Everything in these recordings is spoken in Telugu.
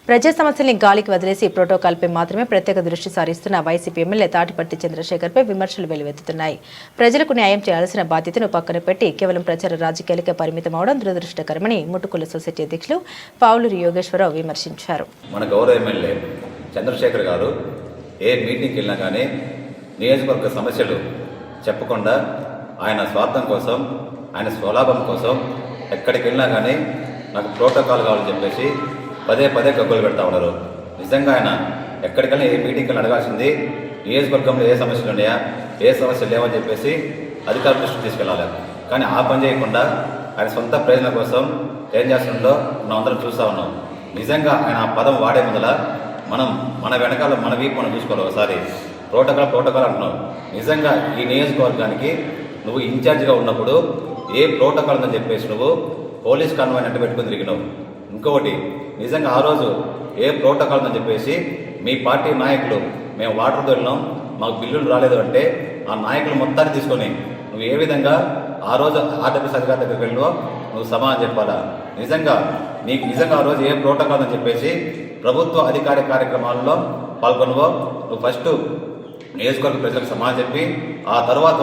ప్రజా సమస్యల్ని గాలికి వదిలేసి ప్రోటోకాల్పై మాత్రమే ప్రత్యేక దృష్టి సారిస్తున్న వైసీపీ ఎమ్మెల్యే తాటిపర్తి చంద్రశేఖర్పై విమర్శలు వెల్లువెత్తుతున్నాయి. ప్రజలకు న్యాయం చేయాల్సిన బాధ్యతను పక్కన పెట్టి కేవలం ప్రచార రాజకీయాలకే పరిమితమవడం దురదృష్టకరమని ముట్టుకుల సొసైటీ అధ్యక్షులు పావులూరి యోగేశ్వరరావు విమర్శించారు. మన గౌరవ ఎమ్మెల్యే చంద్రశేఖర్ గారు ఏ మీటింగ్కి వెళ్ళినా కానీ నియోజకవర్గ సమస్యలు చెప్పకుండా ఆయన స్వార్థం కోసం, ఆయన స్వలాభం కోసం ఎక్కడికి వెళ్ళినా కానీ నాకు ప్రోటోకాల్ కావాలని చెప్పేసి పదే పదే గగ్గోలు పెడతా ఉన్నారు. నిజంగా ఆయన ఎక్కడికైనా ఏ మీటింగ్కి అడగాల్సింది నియోజకవర్గంలో ఏ సమస్యలు ఉన్నాయా, ఏ సమస్యలు లేవని చెప్పేసి అధికారుల దృష్టికి తీసుకెళ్ళాలి. కానీ ఆ పని చేయకుండా ఆయన సొంత ప్రయోజనం కోసం ఏం చేస్తుందో మనం అందరం చూస్తూ ఉన్నాం. నిజంగా ఆయన ఆ పదం వాడే ముందల మన వెనకాల మన వీపు మనం చూసుకోవాలి. ఒకసారి ప్రోటోకాల్ అంటున్నావు. నిజంగా ఈ నియోజకవర్గానికి నువ్వు ఇన్ఛార్జిగా ఉన్నప్పుడు ఏ ప్రోటోకాల్ ఉందని చెప్పేసి నువ్వు పోలీస్ కాన్వాయ్ అంటే పెట్టుకుని తిరిగినావు. ఇంకొకటి, నిజంగా ఆ రోజు ఏ ప్రోటోకాల్ ఉందని చెప్పేసి మీ పార్టీ నాయకులు మేము వాటర్ దొరికినాం, మాకు బిల్లులు రాలేదు అంటే ఆ నాయకులు మొత్తాన్ని తీసుకొని నువ్వు ఏ విధంగా ఆ రోజు ఆర్డబ్ల్యూఎస్ అధికారి దగ్గరికి వెళ్ళినో నువ్వు సమాధానం చెప్పాలా. నిజంగా ఆ రోజు ఏ ప్రోటోకాల్ అని చెప్పేసి ప్రభుత్వ అధికార కార్యక్రమాల్లో పాల్గొనవో నువ్వు ఫస్ట్ నియోజకవర్గ ప్రజలకు సమాధానం చెప్పి ఆ తర్వాత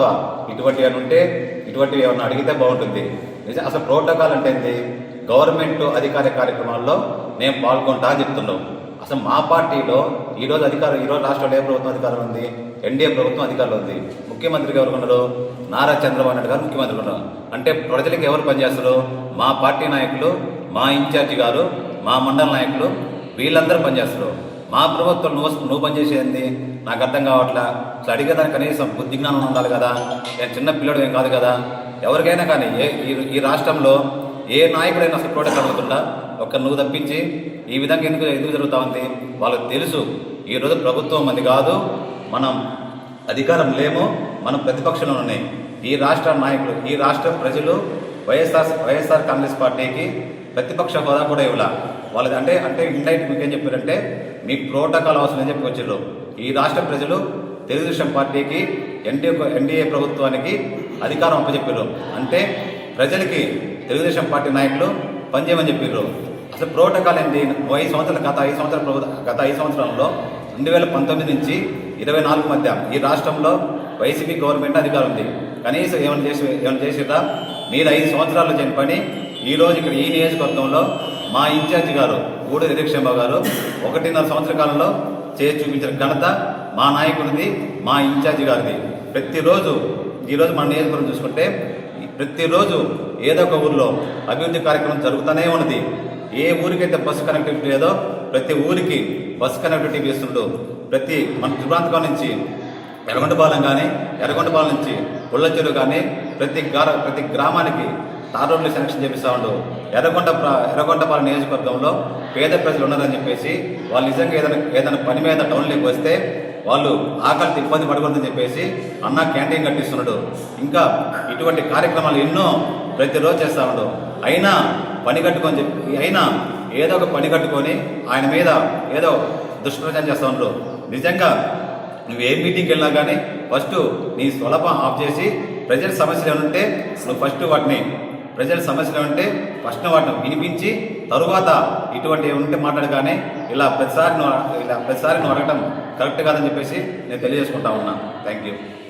ఇటువంటివి ఏమన్నా అడిగితే బాగుంటుంది. అసలు ప్రోటోకాల్ అంటే ఏంటి? గవర్నమెంట్ అధికార కార్యక్రమాల్లో నేను పాల్గొంటా అని చెప్తున్నావు. అసలు మా పార్టీలో ఈరోజు రాష్ట్రంలో ఏ ప్రభుత్వం అధికారం ఉంది? ఎన్డీఏ ప్రభుత్వం అధికారంలో ఉంది. ముఖ్యమంత్రిగా ఎవరు ఉన్నారు? నారా చంద్రబాబు నాయుడు గారు ముఖ్యమంత్రి ఉన్నారు. అంటే ప్రజలకు ఎవరు పనిచేస్తారు? మా పార్టీ నాయకులు, మా ఇన్ఛార్జి గారు, మా మండల నాయకులు, వీళ్ళందరూ పనిచేస్తారు. మా ప్రభుత్వం నువ్వు పనిచేసేది నాకు అర్థం కావట్లా. అసలు అడిగేదానికి కనీసం బుద్ధి జ్ఞానం ఉండాలి కదా. నేను చిన్న పిల్లడు ఏం కాదు కదా. ఎవరికైనా కానీ ఈ రాష్ట్రంలో ఏ నాయకుడైనా అసలు ప్రోటోకాల్ అవుతుందా? ఒక్క నువ్వు తప్పించి ఈ విధంగా ఎందుకు జరుగుతూ ఉంది? వాళ్ళకి తెలుసు ఈరోజు ప్రభుత్వం మంది కాదు, మనం అధికారం లేము, మనం ప్రతిపక్షంలో ఉన్నాయి. ఈ రాష్ట్ర నాయకులు, ఈ రాష్ట్ర ప్రజలు వైఎస్ఆర్ కాంగ్రెస్ పార్టీకి ప్రతిపక్ష హోదా కూడా ఇవ్వాల. వాళ్ళది అంటే ఇండైరెక్ట్ మీకేం చెప్పారంటే మీకు ప్రోటోకాల్ అవసరం అని చెప్పి వచ్చారు. ఈ రాష్ట్ర ప్రజలు తెలుగుదేశం పార్టీకి ఎన్డీఏ ప్రభుత్వానికి అధికారం అప్పచెప్పారు. అంటే ప్రజలకి తెలుగుదేశం పార్టీ నాయకులు పనిచేయమని చెప్పారు. అసలు ప్రోటోకాల్ ఏంటి? గత 5 సంవత్సరాల్లో 2019 నుంచి 24 మధ్య ఈ రాష్ట్రంలో వైసీపీ గవర్నమెంట్ అధికారం ఉంది. కనీసం ఏమైనా చేసిరా? మీరు 5 సంవత్సరాల్లో చేయని పని ఈరోజు ఇక్కడ ఈ నియోజకవర్గంలో మా ఇన్ఛార్జి గారు గూడూరి నిరీక్షంబాబు గారు 1.5 సంవత్సర కాలంలో చేసి చూపించిన ఘనత మా నాయకుడిది, మా ఇన్ఛార్జి గారిది. ఈరోజు మన నియోజకవర్గం చూసుకుంటే ప్రతిరోజు ఏదో ఒక ఊరిలో అభివృద్ధి కార్యక్రమం జరుగుతూనే ఉన్నది. ఏ ఊరికైతే బస్సు కనెక్టివిటీ లేదో ప్రతి ఊరికి బస్సు కనెక్టివిటీ ఇస్తుండ్రు. మన త్రిప్రాంతకం నుంచి ఎర్రగొండపాలెం నుంచి పుల్లచెరువు కానీ ప్రతి గ్రామానికి తార్ రోడ్లు సెలక్షన్ చేపిస్తూ ఉండు. ఎర్రగొండపాలెం నియోజకవర్గంలో పేద ప్రజలు ఉన్నారని చెప్పేసి వాళ్ళు నిజంగా ఏదైనా పని మీద టౌన్లోకి వస్తే వాళ్ళు ఆకలితో ఇబ్బంది పడకూడదని చెప్పేసి అన్న క్యాంటీన్ కట్టిస్తున్నాడు. ఇంకా ఇటువంటి కార్యక్రమాలు ఎన్నో ప్రతిరోజు చేస్తూ ఉండవు. అయినా ఏదో ఒక పని కట్టుకొని ఆయన మీద ఏదో దుష్ప్రచారం చేస్తూ ఉండరు. నిజంగా నువ్వు ఏ మీటింగ్కి వెళ్ళినా కానీ ఫస్ట్ నీ స్వలభం ఆఫ్ చేసి ప్రజల సమస్యలు ఏమంటే నువ్వు వాటిని వినిపించి తరువాత ఇటువంటి ఉంటే మాట్లాడగానే ఇలా ప్రతిసారి నువ్వు అడగటం కరెక్ట్ కాదని చెప్పేసి నేను తెలియజేసుకుంటా ఉన్నా. Thank you.